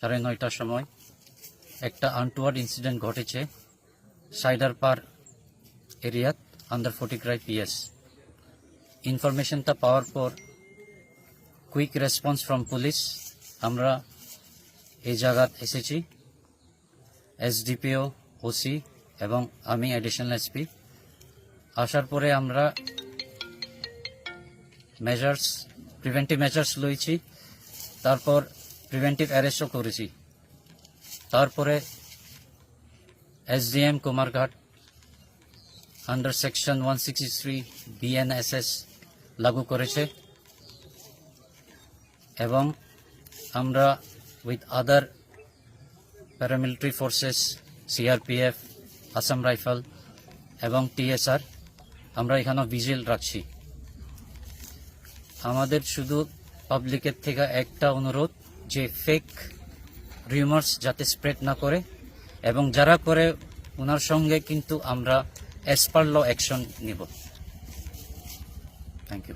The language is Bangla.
9:30টার সময় একটা আনটুয়ার্ড ইনসিডেন্ট ঘটেছে সাইডার পার এরিয়াত আন্ডার 40 ক্রাই পিএস। ইনফরমেশনটা পাওয়ার পর কুইক রেসপন্স ফ্রম পুলিশ আমরা এই জায়গাত এসেছি। এসডিপিও, ওসি এবং আমি অ্যাডিশনাল এসপি আসার পরে আমরা প্রিভেন্টিভ মেজার্স লইছি, তারপর প্রিভেন্টিভ অ্যারেস্টও করেছি। তারপরে SDM Kumarghat under section 163 BNSS লাগু করেছে এবং আমরা with other paramilitary forces, CRPF, Assam rifle এবং টিএসআর আমরা এখানে ভিজিল রাখছি। আমাদের শুধু পাবলিকের থেকে একটা অনুরোধ যে ফেক রিউমার্স যাতে স্প্রেড না করে, এবং যারা করে ওনার সঙ্গে কিন্তু আমরা অ্যাজ পার ল অ্যাকশন নিব। Thank you.